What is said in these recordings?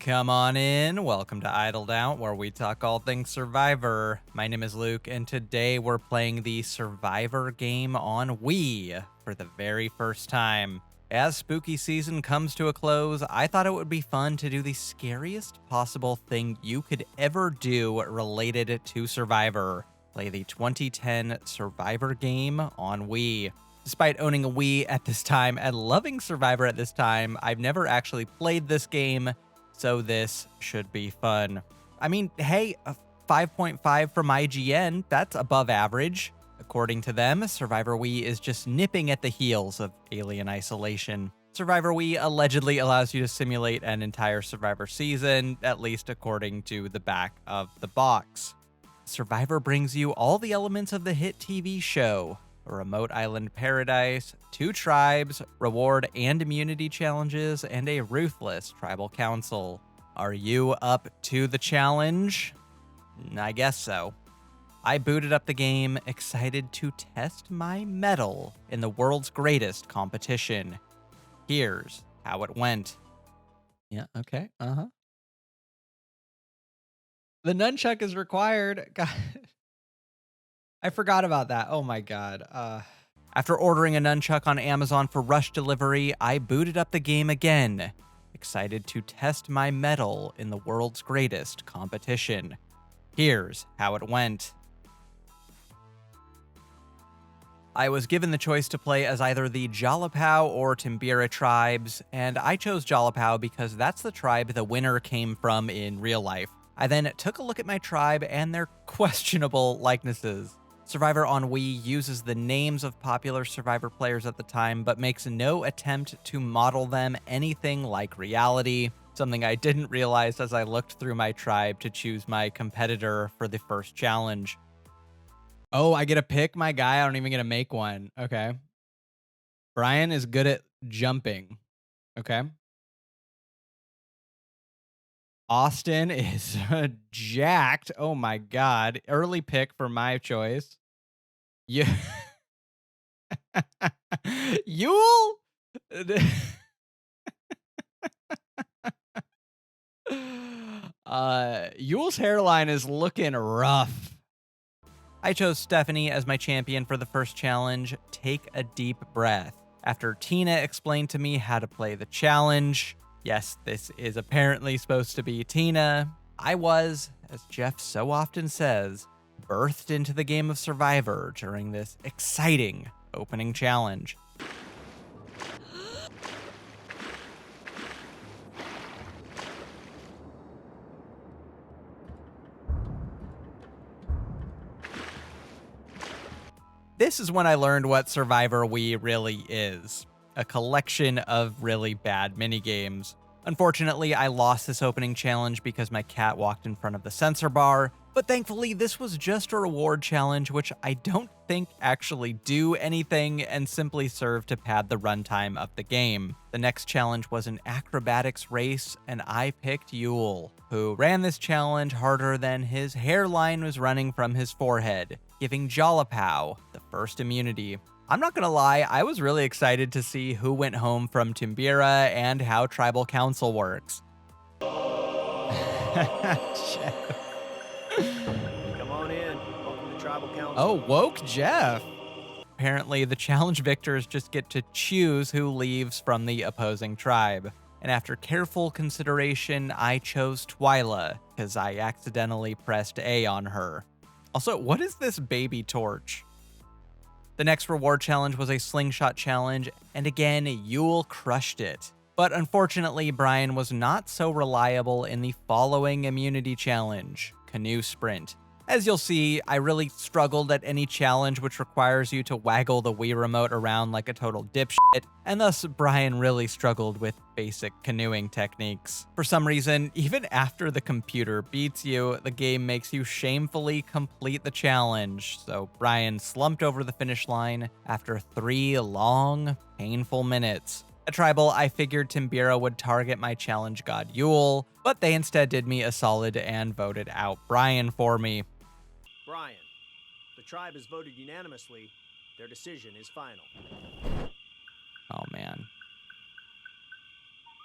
Come on in. Welcome to Idled Out, where we talk all things Survivor. My name is Luke, and today we're playing the Survivor game on Wii for the very first time. As spooky season comes to a close, I thought it would be fun to do the scariest possible thing you could ever do related to Survivor. Play the 2010 Survivor game on Wii. Despite owning a Wii at this time and loving Survivor at this time, I've never actually played this game, so this should be fun. I mean, hey, a 5.5 from IGN, that's above average. According to them, Survivor Wii is just nipping at the heels of Alien Isolation. Survivor Wii allegedly allows you to simulate an entire Survivor season, at least according to the back of the box. Survivor brings you all the elements of the hit TV show: a remote island paradise, 2 tribes, reward and immunity challenges, and a ruthless tribal council. Are you up to the challenge? I guess so. I booted up the game, excited to test my mettle in the world's greatest competition. Here's how it went. Yeah, okay, The nunchuck is required. God. I forgot about that. Oh my god. After ordering a nunchuck on Amazon for rush delivery, I booted up the game again, excited to test my mettle in the world's greatest competition. Here's how it went. I was given the choice to play as either the Jalapao or Timbira tribes, and I chose Jalapao because that's the tribe the winner came from in real life. I then took a look at my tribe and their questionable likenesses. Survivor on Wii uses the names of popular Survivor players at the time, but makes no attempt to model them anything like reality, something I didn't realize as I looked through my tribe to choose my competitor for the first challenge. Oh, I get to pick my guy? I don't even get to make one. Okay. Brian is good at jumping. Okay. Austin is jacked. Oh my god. Early pick for my choice. Yeah. Yule? Yule's hairline is looking rough. I chose Stephanie as my champion for the first challenge. Take a deep breath. After Tina explained to me how to play the challenge, yes, this is apparently supposed to be Tina, I was, as Jeff so often says, birthed into the game of Survivor during this exciting opening challenge. This is when I learned what Survivor Wii really is: a collection of really bad minigames. Unfortunately, I lost this opening challenge because my cat walked in front of the sensor bar, but thankfully this was just a reward challenge, which I don't think actually do anything and simply serve to pad the runtime of the game. The next challenge was an acrobatics race, and I picked Yule, who ran this challenge harder than his hairline was running from his forehead, giving Jalapao the first immunity. I'm not gonna lie, I was really excited to see who went home from Timbira and how tribal council works. Come on in. Welcome to Tribal Council. Oh, woke Jeff. Apparently, the challenge victors just get to choose who leaves from the opposing tribe. And after careful consideration, I chose Twyla, because I accidentally pressed A on her. Also, what is this baby torch? The next reward challenge was a slingshot challenge, and again, Yule crushed it. But unfortunately, Brian was not so reliable in the following immunity challenge: canoe sprint. As you'll see, I really struggled at any challenge which requires you to waggle the Wii remote around like a total dipshit, and thus Brian really struggled with basic canoeing techniques. For some reason, even after the computer beats you, the game makes you shamefully complete the challenge, so Brian slumped over the finish line after 3 long, painful minutes. At Tribal, I figured Timbira would target my challenge god Yule, but they instead did me a solid and voted out Brian for me. Brian, the tribe has voted unanimously. Their decision is final. Oh man.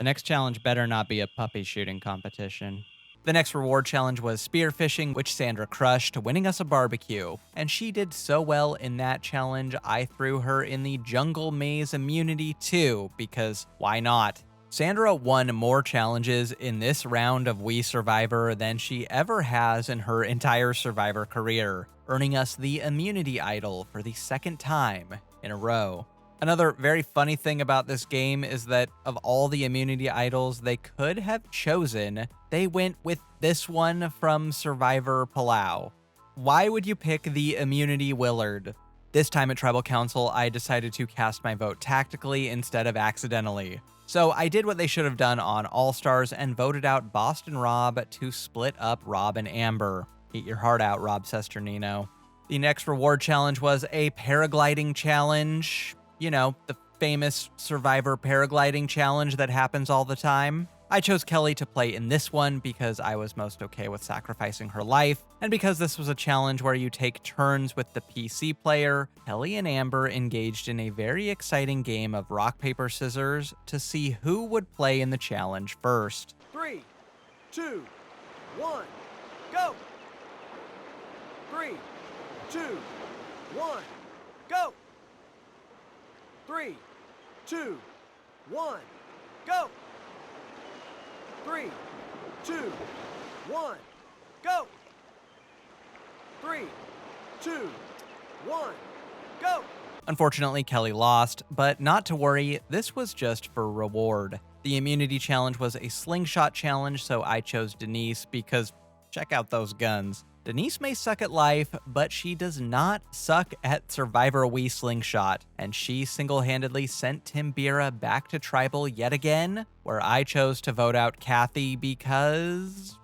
The next challenge better not be a puppy shooting competition. The next reward challenge was spearfishing, which Sandra crushed, winning us a barbecue. And she did so well in that challenge, I threw her in the jungle maze immunity too, because why not? Sandra won more challenges in this round of Wii Survivor than she ever has in her entire Survivor career, earning us the immunity idol for the second time in a row. Another very funny thing about this game is that of all the immunity idols they could have chosen, they went with this one from Survivor Palau. Why would you pick the immunity Willard? This time at Tribal Council, I decided to cast my vote tactically instead of accidentally. So I did what they should have done on All Stars and voted out Boston Rob to split up Rob and Amber. Eat your heart out, Rob Sesternino. The next reward challenge was a paragliding challenge. You know, the famous Survivor paragliding challenge that happens all the time. I chose Kelly to play in this one because I was most okay with sacrificing her life, and because this was a challenge where you take turns with the PC player. Kelly and Amber engaged in a very exciting game of rock, paper, scissors to see who would play in the challenge first. 3, 2, 1, go! 3, 2, 1, go! 3, 2, 1, go! 3, 2, 1, go! 3, 2, 1, go! Unfortunately, Kelly lost, but not to worry, this was just for reward. The immunity challenge was a slingshot challenge, so I chose Denise because check out those guns. Denise may suck at life, but she does not suck at Survivor Wii Slingshot, and she single-handedly sent Timbira back to Tribal yet again, where I chose to vote out Kathy because...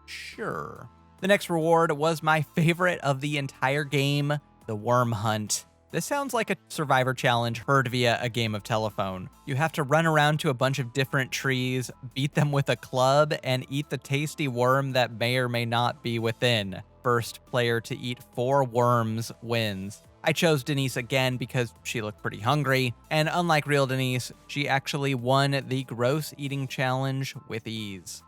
sure. The next reward was my favorite of the entire game, the Worm Hunt. This sounds like a Survivor challenge heard via a game of telephone. You have to run around to a bunch of different trees, beat them with a club, and eat the tasty worm that may or may not be within. First player to eat 4 worms wins. I chose Denise again because she looked pretty hungry, and unlike real Denise, she actually won the gross eating challenge with ease.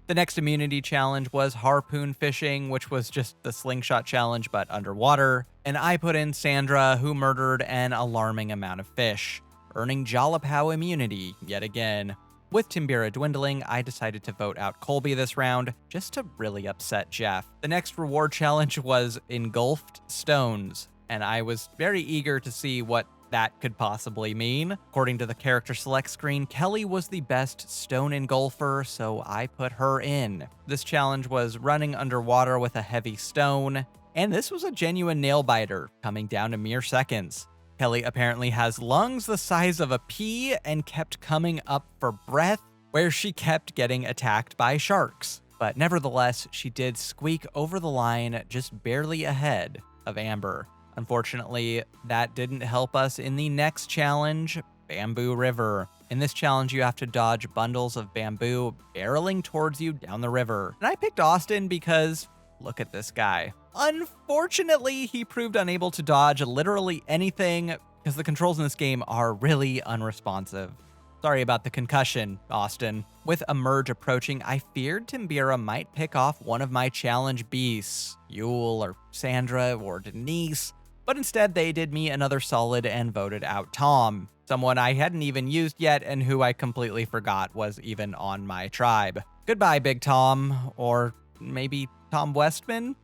The next immunity challenge was harpoon fishing, which was just the slingshot challenge but underwater, and I put in Sandra, who murdered an alarming amount of fish, earning Jalapao immunity yet again. With Timbira dwindling, I decided to vote out Colby this round, just to really upset Jeff. The next reward challenge was engulfed stones, and I was very eager to see what that could possibly mean. According to the character select screen, Kelly was the best stone engulfer, so I put her in. This challenge was running underwater with a heavy stone, and this was a genuine nail biter, coming down to mere seconds. Kelly apparently has lungs the size of a pea and kept coming up for breath, where she kept getting attacked by sharks. But nevertheless, she did squeak over the line just barely ahead of Amber. Unfortunately, that didn't help us in the next challenge, Bamboo River. In this challenge, you have to dodge bundles of bamboo barreling towards you down the river. And I picked Austin because look at this guy. Unfortunately, he proved unable to dodge literally anything because the controls in this game are really unresponsive. Sorry about the concussion, Austin. With a merge approaching, I feared Timbira might pick off one of my challenge beasts, Yule or Sandra or Denise, but instead they did me another solid and voted out Tom, someone I hadn't even used yet and who I completely forgot was even on my tribe. Goodbye, Big Tom, or maybe Tom Westman?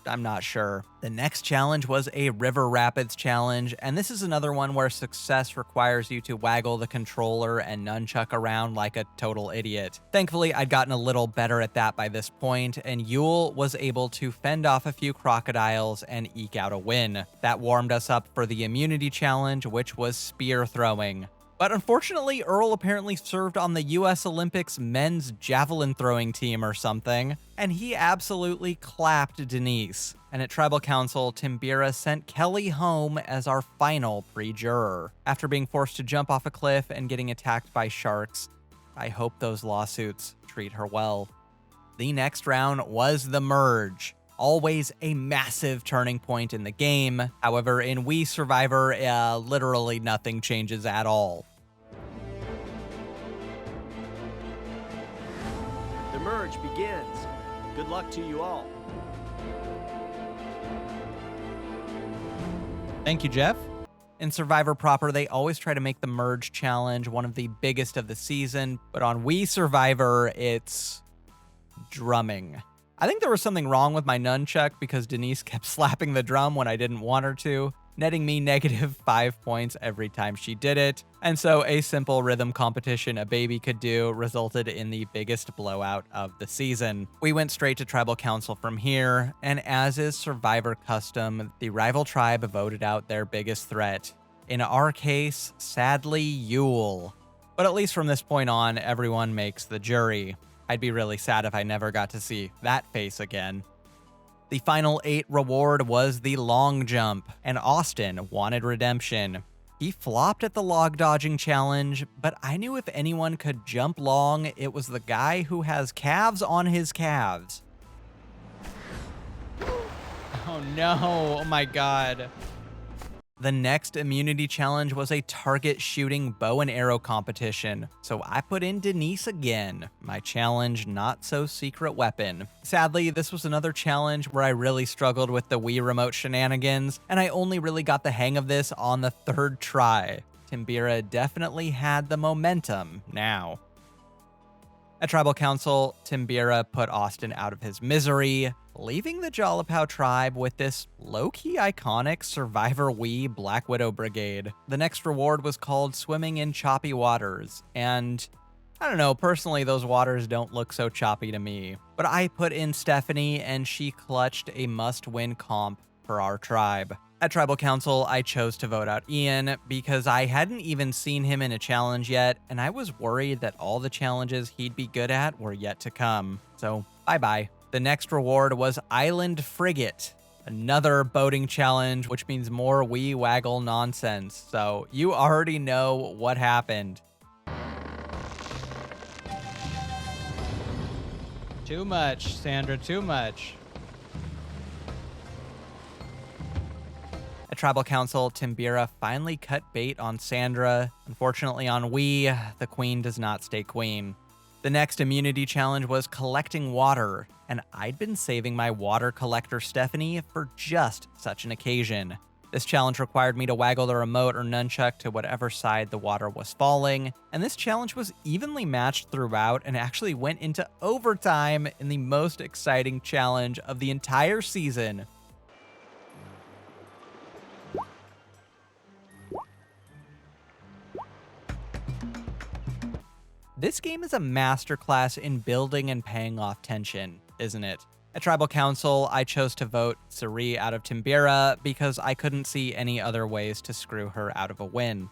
I'm not sure. The next challenge was a River Rapids challenge, and this is another one where success requires you to waggle the controller and nunchuck around like a total idiot. Thankfully, I'd gotten a little better at that by this point, and Yule was able to fend off a few crocodiles and eke out a win. That warmed us up for the immunity challenge, which was spear throwing. But unfortunately, Earl apparently served on the US Olympics men's javelin throwing team or something, and he absolutely clapped Denise. And at Tribal Council, Timbira sent Kelly home as our final pre-juror. After being forced to jump off a cliff and getting attacked by sharks, I hope those lawsuits treat her well. The next round was the merge. always a massive turning point in the game. However, in Wii Survivor, literally nothing changes at all. The merge begins. Good luck to you all. Thank you, Jeff. In Survivor proper, they always try to make the merge challenge one of the biggest of the season, but on Wii Survivor, it's drumming. I think there was something wrong with my nunchuck because Denise kept slapping the drum when I didn't want her to, netting me -5 points every time she did it. And so a simple rhythm competition a baby could do resulted in the biggest blowout of the season. We went straight to Tribal Council from here, and as is Survivor custom, the rival tribe voted out their biggest threat. In our case, sadly, Yule. But at least from this point on, everyone makes the jury. I'd be really sad if I never got to see that face again. The final 8 reward was the long jump, and Austin wanted redemption. He flopped at the log dodging challenge, but I knew if anyone could jump long, it was the guy who has calves on his calves. Oh no, oh my god. The next immunity challenge was a target shooting bow and arrow competition, so I put in Denise again, my challenge not so secret weapon. Sadly, this was another challenge where I really struggled with the Wii remote shenanigans, and I only really got the hang of this on the 3rd try. Timbira definitely had the momentum now. At Tribal Council, Timbira put Austin out of his misery, leaving the Jalapao tribe with this low-key iconic Survivor Wii Black Widow Brigade. The next reward was called Swimming in Choppy Waters, and I don't know, personally those waters don't look so choppy to me. But I put in Stephanie and she clutched a must-win comp for our tribe. At Tribal Council, I chose to vote out Ian because I hadn't even seen him in a challenge yet, and I was worried that all the challenges he'd be good at were yet to come. So, bye-bye. The next reward was Island Frigate, another boating challenge, which means more Wii Waggle nonsense. So, you already know what happened. Too much, Sandra, too much. At Tribal Council, Timbira finally cut bait on Sandra. Unfortunately on Wii, the queen does not stay queen. The next immunity challenge was collecting water, and I'd been saving my water collector Stephanie for just such an occasion. This challenge required me to waggle the remote or nunchuck to whatever side the water was falling, and this challenge was evenly matched throughout and actually went into overtime in the most exciting challenge of the entire season. This game is a masterclass in building and paying off tension, isn't it? At Tribal Council, I chose to vote Suri out of Timbira because I couldn't see any other ways to screw her out of a win.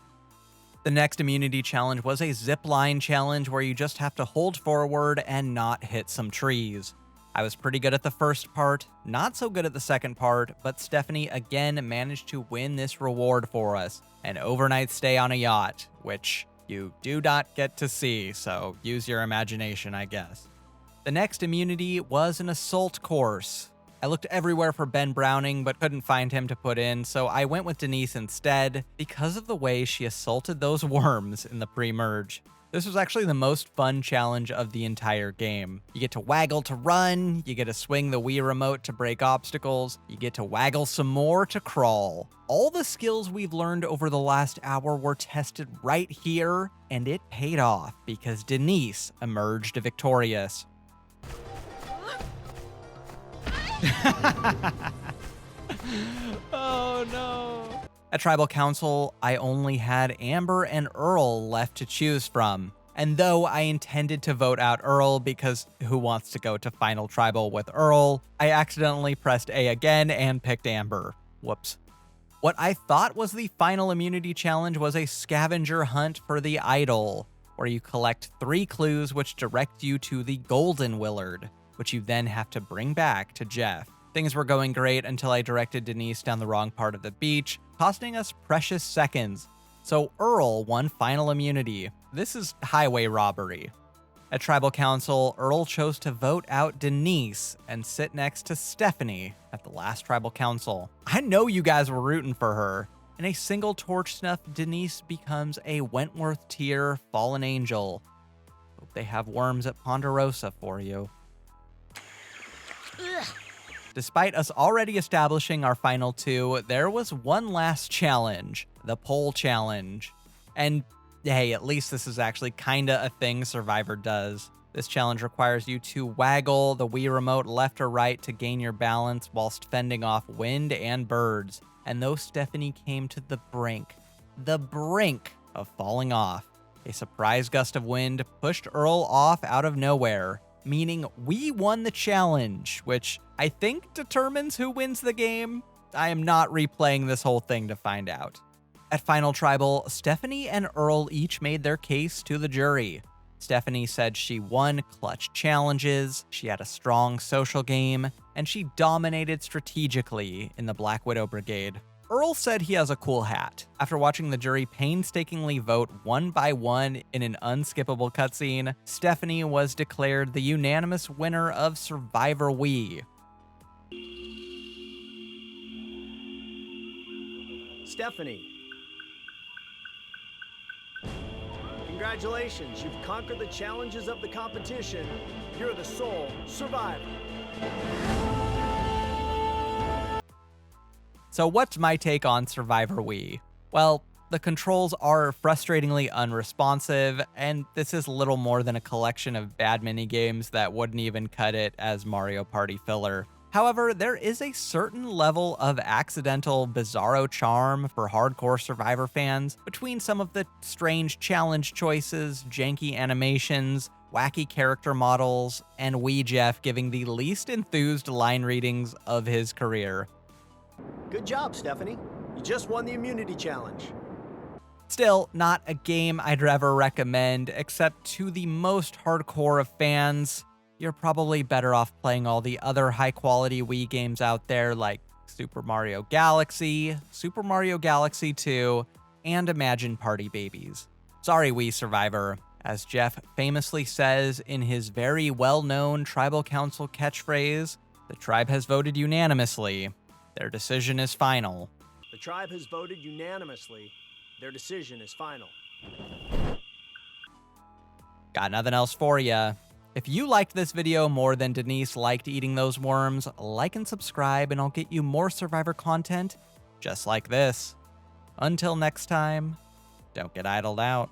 The next immunity challenge was a zipline challenge where you just have to hold forward and not hit some trees. I was pretty good at the first part, not so good at the second part, but Stephanie again managed to win this reward for us, an overnight stay on a yacht, which you do not get to see, so use your imagination, I guess. The next immunity was an assault course. I looked everywhere for Ben Browning, but couldn't find him to put in, so I went with Denise instead because of the way she assaulted those worms in the pre-merge. This was actually the most fun challenge of the entire game. You get to waggle to run, you get to swing the Wii remote to break obstacles, you get to waggle some more to crawl. All the skills we've learned over the last hour were tested right here, and it paid off because Denise emerged victorious. Oh no. At Tribal Council, I only had Amber and Earl left to choose from. And though I intended to vote out Earl because who wants to go to Final Tribal with Earl, I accidentally pressed A again and picked Amber. Whoops. What I thought was the final immunity challenge was a scavenger hunt for the idol, where you collect 3 clues which direct you to the Golden Willard, which you then have to bring back to Jeff. Things were going great until I directed Denise down the wrong part of the beach, costing us precious seconds. So Earl won final immunity. This is highway robbery. At Tribal Council, Earl chose to vote out Denise and sit next to Stephanie at the last Tribal Council. I know you guys were rooting for her. In a single torch snuff, Denise becomes a Wentworth tier fallen angel. Hope they have worms at Ponderosa for you. Ugh. Despite us already establishing our final two, there was one last challenge, the poll challenge. And hey, at least this is actually kinda a thing Survivor does. This challenge requires you to waggle the Wii remote left or right to gain your balance whilst fending off wind and birds. And though Stephanie came to the brink of falling off, a surprise gust of wind pushed Earl off out of nowhere, meaning we won the challenge, which I think determines who wins the game. I am not replaying this whole thing to find out. At Final Tribal, Stephanie and Earl each made their case to the jury. Stephanie said she won clutch challenges, she had a strong social game, and she dominated strategically in the Black Widow Brigade. Earl said he has a cool hat. After watching the jury painstakingly vote one by one in an unskippable cutscene, Stephanie was declared the unanimous winner of Survivor Wii. Stephanie. Congratulations, you've conquered the challenges of the competition. You're the sole survivor. So what's my take on Survivor Wii? Well, the controls are frustratingly unresponsive, and this is little more than a collection of bad minigames that wouldn't even cut it as Mario Party filler. However, there is a certain level of accidental bizarro charm for hardcore Survivor fans between some of the strange challenge choices, janky animations, wacky character models, and Wii Jeff giving the least enthused line readings of his career. Good job, Stephanie. You just won the immunity challenge. Still, not a game I'd ever recommend, except to the most hardcore of fans. You're probably better off playing all the other high-quality Wii games out there like Super Mario Galaxy, Super Mario Galaxy 2, and Imagine Party Babies. Sorry, Wii Survivor. As Jeff famously says in his very well-known Tribal Council catchphrase, the tribe has voted unanimously. Their decision is final. The tribe has voted unanimously. Their decision is final. Got nothing else for ya. If you liked this video more than Denise liked eating those worms, like and subscribe and I'll get you more Survivor content just like this. Until next time, don't get idled out.